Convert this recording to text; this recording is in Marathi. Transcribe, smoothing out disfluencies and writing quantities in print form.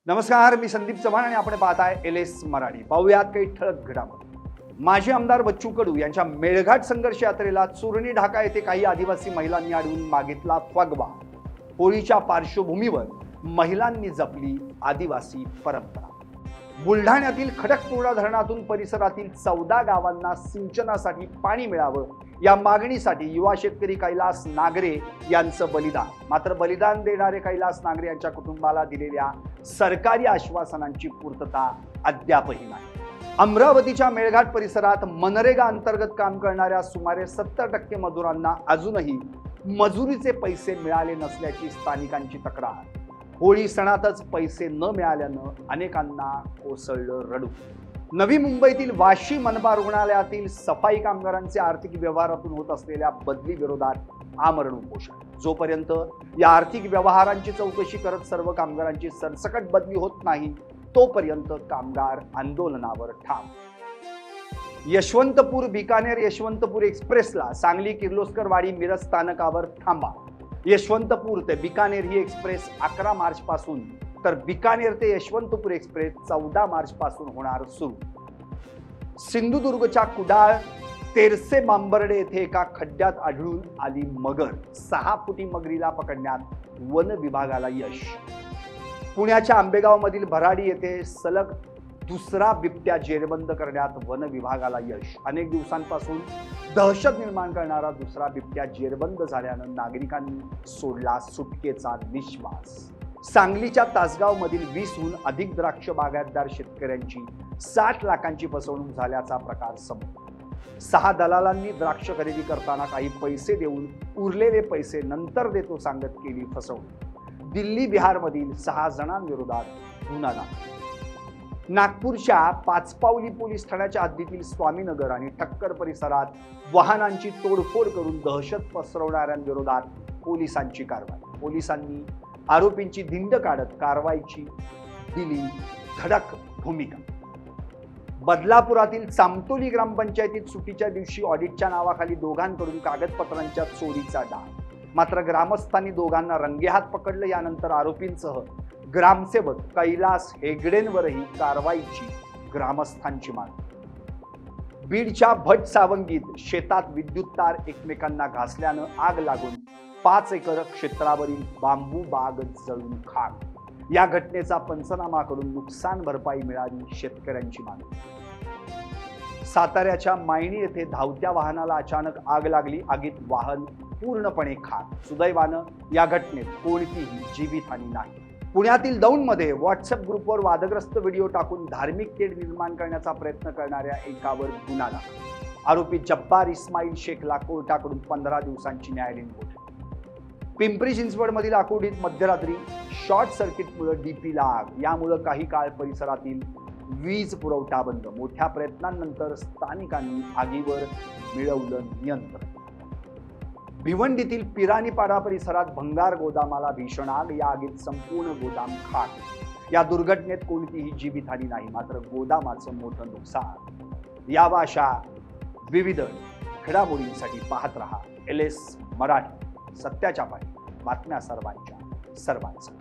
नमस्कार, मी संदीप चव्हाण आणि आपण पाहताय LS मराठी. पाहूयात काही ठळक घडामोडी. माजी आमदार बच्चू कडू यांच्या मेळघाट संघर्ष यात्रेला चुरणी ढाका येथे काही आदिवासी महिलांनी अडवून मागितला फगवा. होळीच्या पार्श्वभूमीवर महिलांनी जपली आदिवासी परंपरा. बुलढाण्यातील खडकपूर्णा धरणातून परिसरातील 14 गावांना सिंचनासाठी पाणी मिळावं या मागणीसाठी युवा शेतकरी कैलास नागरे यांचं बलिदान. मात्र बलिदान देणारे कैलास नागरे यांच्या कुटुंबाला दिलेल्या सरकारी आश्वासनांची पूर्तता अद्यापही नाही. अमरावतीच्या मेळघाट परिसरात मनरेगा अंतर्गत काम करणाऱ्या सुमारे 70% मजुरांना अजूनही मजुरीचे पैसे मिळाले नसल्याची स्थानिकांची तक्रार. होळी सणातच पैसे न मिळाल्यानं अनेकांना कोसळलं रडू. नवी मुंबईतील वाशी मनपा रुग्णालयातील सफाई कामगारांचे आर्थिक व्यवहारातून होत असलेल्या बदली विरोधात आमरण उपोषण. जोपर्यंत या आर्थिक व्यवहारांची चौकशी करत सर्व कामगारांची सरसकट बदली होत नाही तोपर्यंत कामगार आंदोलनावर ठाम. यशवंतपूर बिकानेर यशवंतपूर एक्सप्रेसला सांगली किर्लोस्कर वाडी मिरज स्थानकावर थांबा. यशवंतपूर ते बिकानेर ही एक्सप्रेस 11 मार्च पासून तर बिकानेर ते यशवंतपूर एक्सप्रेस 14 मार्च पासून होणार सुरू. सिंधुदुर्गच्या कुडाळ तेरसे बांबर्डे येथे एका खड्ड्यात आढळून आली मगर. 6 फुटी मगरीला पकडण्यात वन विभागाला यश. पुण्याच्या आंबेगाव मधील भराडी येथे सलग दुसरा बिबट्या जेरबंद करण्यात वन विभागाला यश. अनेक दिवसांपासून दहशत निर्माण करणारा दुसरा बिबट्या जेरबंद झाल्यानं नागरिकांनी सोडला सुटकेचा निश्वास. सांगलीच्या तासगाव मधील 20हून अधिक द्राक्ष बागायतदार शेतकऱ्यांची 60 लाखांची फसवणूक झाल्याचा प्रकार समोर. 6 दलालांनी द्राक्ष खरेदी करताना काही पैसे देऊन उरलेले पैसे नंतर देतो सांगत केली फसवणूक. दिल्ली बिहारमधील 6 जणांविरोधात गुन्हा दाखल. नागपूरच्या पाचपावली पोलीस ठाण्याच्या हद्दीतील स्वामीनगर आणि ठक्कर परिसरात वाहनांची तोडफोड करून दहशत पसरवणाऱ्यांविरोधात पोलिसांची कारवाई. पोलिसांनी आरोपींची धिंड काढत कारवाईची दिली धडक भूमिका. बदलापुरातील चामटोली ग्रामपंचायतीत सुट्टीच्या दिवशी ऑडिटच्या नावाखाली दोघांकडून कागदपत्रांच्या चोरीचा डाव. मात्र ग्रामस्थांनी दोघांना रंगेहात पकडलं. यानंतर आरोपींसह ग्रामसेवक कैलास हेगडेंवरही कारवाईची ग्रामस्थांची मागणी. बीडच्या भट सावंगीत शेतात विद्युत तार एकमेकांना घासल्यानं आग लागून 5 एकर क्षेत्रावरील बांबू बाग जळून खाक. या घटनेचा पंचनामा करून नुकसान भरपाई मिळावी शेतकऱ्यांची मागणी. साताऱ्याच्या मायणी येथे धावत्या वाहनाला अचानक आग लागली. आगीत वाहन पूर्णपणे खाक. सुदैवानं या घटनेत कोणतीही जीवितहानी नाही. पुण्यातील दौंडमध्ये व्हॉट्सअप ग्रुपवर वादग्रस्त व्हिडिओ टाकून धार्मिक तेढ निर्माण करण्याचा प्रयत्न करणाऱ्या एकावर गुन्हा दाखल. आरोपी जब्बार इस्माईल शेखला कोर्टाकडून 15 दिवसांची न्यायालयीन कोठडी. पिंपरी चिंचवडमधील आकुर्डीत मध्यरात्री शॉर्ट सर्किटमुळे डीपीला आग. यामुळे काही काळ परिसरातील वीज पुरवठा बंद. मोठ्या प्रयत्नांनंतर स्थानिकांनी आगीवर मिळवलं नियंत्रण. भिवंडीतील पिरानीपाडा परिसरात भंगार गोदामाला भीषण आग. या आगीत संपूर्ण गोदाम खाक. या दुर्घटनेत कोणतीही जीवितहानी नाही, मात्र गोदामाचं मोठं नुकसान. या अशा विविध घडामोडींसाठी पाहत रहा LS मराठी. सत्याच्या पाठी बातम्या सर्वांच्या सर्वांचं.